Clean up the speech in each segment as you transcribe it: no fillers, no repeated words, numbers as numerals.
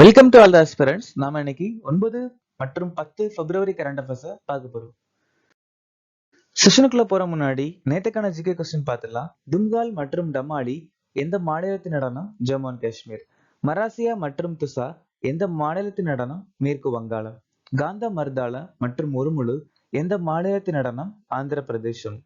Welcome to all the aspirants. நாம இன்னைக்கு 9 மற்றும் 10 பிப்ரவரி கரண்ட் அஃபேர்ஸை பார்க்க போறோம். செஷனுக்குள்ள போற முன்னாடி நேத்துக்கான ஜிகே கொஸ்டின் பார்த்துடலாம். தும்கால் மற்றும் டமாலி எந்த மாநிலத்தின் நடனம்? ஜம்மு அண்ட் காஷ்மீர். மராசியா மற்றும் துசா எந்த மாநிலத்தின் நடனம்? மேற்கு வங்காளம். காந்தா மர்தாலா மற்றும் ஒருமுழு எந்த மாநிலத்தின் நடனம்? ஆந்திர பிரதேசம்.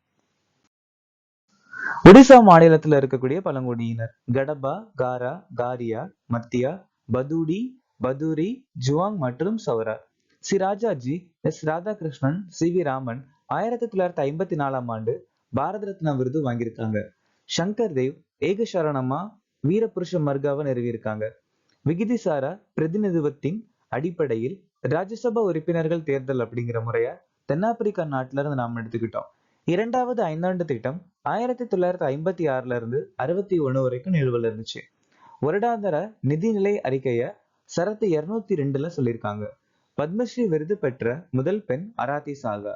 ஒடிசா மாநிலத்தில் இருக்கக்கூடிய பழங்குடியினர் கடபா, காரா, காரியா, மத்தியா, பதூடி, பதூரி, ஜுவாங் மற்றும் Saura. C Rajaji, S Radhakrishnan, C V Raman 1954ஆம் ஆண்டு பாரத ரத்னா விருது வாங்கியிருக்காங்க. சங்கர் தேவ் ஏக சரணமா வீரபுருஷ மர்காவை நிறுவியிருக்காங்க. விகிதிசாரா பிரதிநிதித்துவத்தின் அடிப்படையில் ராஜ்யசபா உறுப்பினர்கள் தேர்தல் அப்படிங்கிற முறைய தென்னாப்பிரிக்கா நாட்டில இருந்து நாம் எடுத்துக்கிட்டோம். இரண்டாவது ஐந்தாண்டு திட்டம் 1956ல இருந்து 61 வரைக்கும் நிலுவையில் இருந்துச்சு. வருடாந்திர நிதிநிலை அறிக்கைய சரத்து 202ல சொல்லியிருக்காங்க. பத்மஸ்ரீ விருது பெற்ற முதல் பெண் அராத்தி சாகா.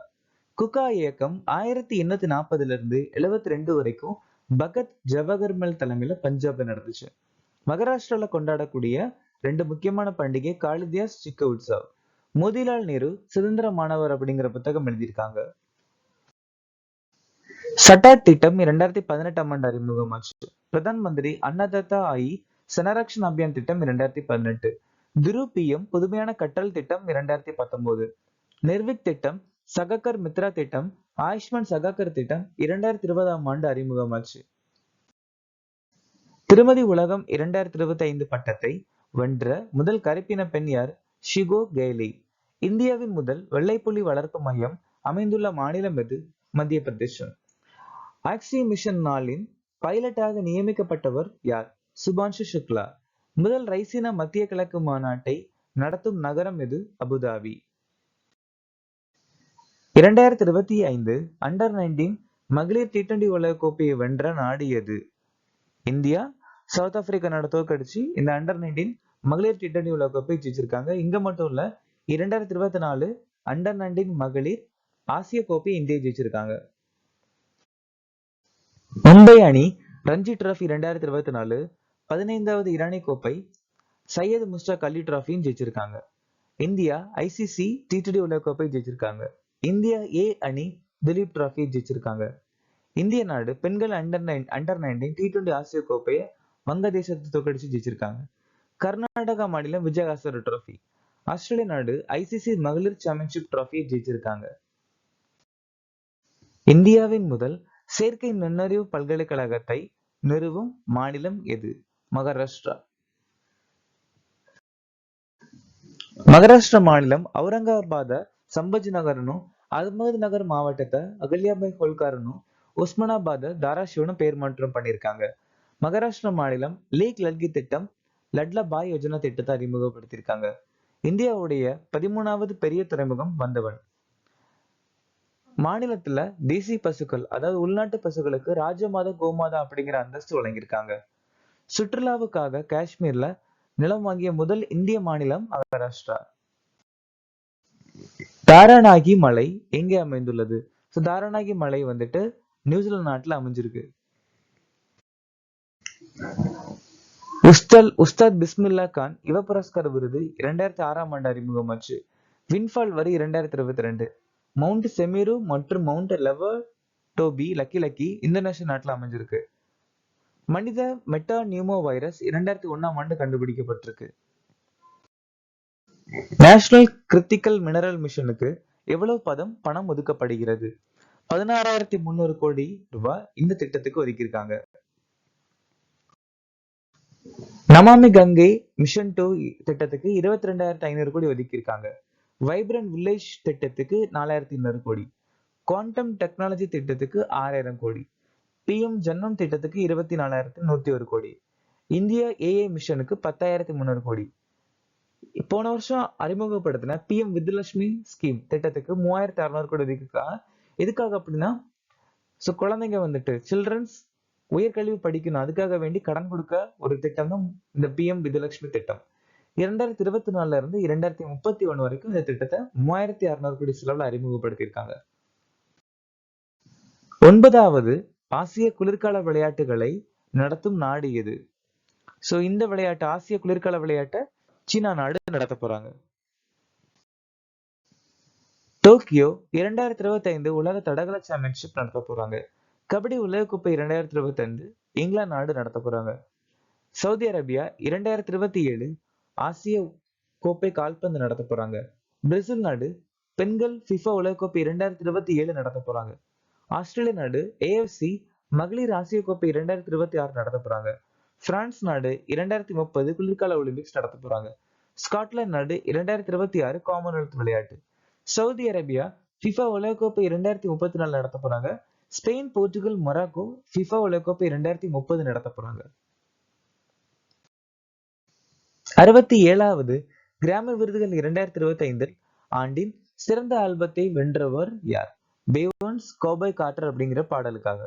குகா இயக்கம் 1840ல இருந்து 72 வரைக்கும் பகத் ஜவஹர்மல் தலைமையில பஞ்சாப்ல நடந்துச்சு. மகாராஷ்டிரால கொண்டாடக்கூடிய 2 முக்கியமான பண்டிகை காளிதாஸ் சிக்க உற்சவ். மோதிலால் நேரு சுதந்திர மாணவர் அப்படிங்கிற புத்தகம் எழுதியிருக்காங்க. சட்டாட் திட்டம் 2018ஆம் ஆண்டு அறிமுகமாச்சு. பிரதான் மந்திரி அன்னதாத்தா ஆயி சனரக்ஷன் அபியான் திட்டம் 2018. துரு பிஎம் புதுமையான கற்றல் திட்டம் 2019. நிர்விக் திட்டம், சககர் மித்ரா திட்டம், ஆயுஷ்மான் சகாகர் திட்டம் 2020ஆம் ஆண்டு அறிமுகமாச்சு. திருமதி உலகம் 2025 பட்டத்தை வென்ற முதல் கருப்பின பெண் யார்? Shekau Cayley. இந்தியாவின் முதல் வெள்ளைப்புலி வளர்ப்பு மையம் அமைந்துள்ள மாநிலம் எது? மத்திய பிரதேசம். ஆக்சி மிஷன் நாளின் பைலட்டாக நியமிக்கப்பட்டவர் யார்? சுபான்ஷு சுக்லா. முதல் ரைசினா மத்திய கிழக்கு மாநாட்டை நடத்தும் நகரம் எது? அபுதாபி. 2025 அண்டர் 19 மகளிர் T20 உலக கோப்பையை வென்ற நாடு எது? இந்தியா. சவுத் ஆப்பிரிக்கா நாடு தோற்கடிச்சு இந்த அண்டர் 19 மகளிர் T20 உலக கோப்பை ஜெயிச்சிருக்காங்க. இங்க மட்டும் இல்ல, 2024 அண்டர் 19 மகளிர் ஆசிய கோப்பை இந்தியா ஜெயிச்சிருக்காங்க. மும்பை அணி ரஞ்சி டிராபி 2024 15வது இரானி கோப்பை சையது முஸ்டாக் அலி டிராபியும் ஜெயிச்சிருக்காங்க. இந்தியா ஐசிசி T20 உலக கோப்பை ஜெயிச்சிருக்காங்க. இந்தியா ஏ அணி திலீப் டிராபி ஜெயிச்சிருக்காங்க. இந்திய நாடு பெண்கள் அண்டர் 19 T20 ஆசிய கோப்பையை வங்கதேசத்தை தோற்கடிச்சு ஜெயிச்சிருக்காங்க. கர்நாடகா மாநிலம் விஜயஹாசர் டிராபி. ஆஸ்திரேலிய நாடு ஐசிசி மகளிர் சாம்பியன்ஷிப் டிராபியை ஜெயிச்சிருக்காங்க. இந்தியாவின் முதல் செயற்கை நுண்ணறிவு பல்கலைக்கழகத்தை நிறுவும் மாநிலம் எது? மகாராஷ்டிரா. மகாராஷ்டிரா மாநிலம் அவுரங்காபாத சம்பஜி நகரனும் அகமது நகர் மாவட்டத்தை அகல்யாபாய் ஹோல்காரனும் உஸ்மானாபாத தாராஷிவனும் பெயர் மாற்றம் பண்ணியிருக்காங்க. மகாராஷ்டிரா மாநிலம் லேக் லட்கி திட்டம் லட்லா பாய் யோஜனா திட்டத்தை அறிமுகப்படுத்தியிருக்காங்க. இந்தியாவுடைய 13வது பெரிய துறைமுகம் வந்தவன். மாநிலத்துல தேசிய பசுக்கள் அதாவது உள்நாட்டு பசுக்களுக்கு ராஜமாதா கோமாதா அப்படிங்கிற அந்தஸ்து வழங்கியிருக்காங்க. சுற்றுலாவுக்காக காஷ்மீர்ல நிலம் வாங்கிய முதல் இந்திய மாநிலம் மகாராஷ்டிரா. தாராநாகி மலை எங்கே அமைந்துள்ளது? தாராநாகி மலை வந்துட்டு நியூசிலாந்து நாட்டுல அமைஞ்சிருக்கு. உஸ்தாத் பிஸ்மில்லா கான் யுவ புரஸ்கார் விருது 2006ஆம் ஆண்டு அறிமுகமாச்சு. வின்ஃபால் வரி 2022. மவுண்ட் செமிரு மற்றும் மவுண்ட் லெவட்டோபி லக்கி இந்தோனேஷியா நாட்டுல அமைஞ்சிருக்கு. மனித மெட்டா நியூமோ வைரஸ் 2001ஆம் ஆண்டு கண்டுபிடிக்கப்பட்டிருக்கு. நேஷனல் கிரிட்டிக்கல் மினரல் மிஷனுக்கு எவ்வளவு பணம் ஒதுக்கப்படுகிறது? 16,300 கோடி ரூபாய் இந்த திட்டத்துக்கு ஒதுக்கியிருக்காங்க. நமாமி கங்கை மிஷன் 2 திட்டத்துக்கு 22,500 கோடி ஒதுக்கியிருக்காங்க. வைப்ரண்ட் வில்லேஜ் திட்டத்துக்கு 4,200 கோடி. குவாண்டம் டெக்னாலஜி திட்டத்துக்கு 6,000 கோடி. PM ஜன்மம் திட்டத்துக்கு 24,101 கோடி. இந்தியா ஏஏ மிஷனுக்கு 10,300 கோடி. போன வருஷம் அறிமுகப்படுத்தின PM வித்யலட்சுமி ஸ்கீம் திட்டத்துக்கு 3,600 கோடி ஒதுக்கியிருக்காங்க. எதுக்காக அப்படின்னா குழந்தைங்க வந்துட்டு சில்ட்ரன்ஸ் உயர்கல்வி படிக்கணும், அதுக்காக வேண்டி கடன் கொடுக்க ஒரு திட்டம் தான் இந்த PM வித்யலட்சுமி திட்டம். 2024 இருந்து 2031 வரைக்கும் இந்த திட்டத்தை 3,600 கோடி செலவுல அறிமுகப்படுத்தியிருக்காங்க. 9வது ஆசிய குளிர்கால விளையாட்டுகளை நடத்தும் நாடு எது? இந்த விளையாட்டு ஆசிய குளிர்கால விளையாட்டை சீனா நாடு நடத்த போறாங்க. டோக்கியோ 2025 உலக தடகள சாம்பியன்ஷிப் நடத்த போறாங்க. கபடி உலகக்கோப்பை 2025 இங்கிலாந்து நாடு நடத்த போறாங்க. சவுதி அரேபியா 2027 ஆசிய கோப்பை கால்பந்து நடத்த போறாங்க. பிரேசில் நாடு பெண்கள் ஃபிஃபா உலகக்கோப்பை 2027 நடத்த போறாங்க. ஆஸ்திரேலிய நாடு ஏஎஃப்சி மகளிர் ஆசிய கோப்பை 2026 நடத்த போறாங்க. பிரான்ஸ் நாடு 2030 குளிர்கால ஒலிம்பிக்ஸ் நடத்த போறாங்க. ஸ்காட்லாந்து நாடு 2026 காமன்வெல்த் விளையாட்டு. சவுதி அரேபியா ஃபிஃபா உலகக்கோப்பை 2034 நடத்த போறாங்க. ஸ்பெயின், போர்ச்சுகல், மொராக்கோ ஃபிஃபா உலகக்கோப்பை 2030 நடத்த போறாங்க. 67வது கிராமி விருதுகள் 2025 ஆண்டின் சிறந்த ஆல்பத்தை வென்றவர் யார்? பேயோன்ஸ், கௌபாய் கார்ட்டர் அப்படிங்கிற பாடலுக்காக.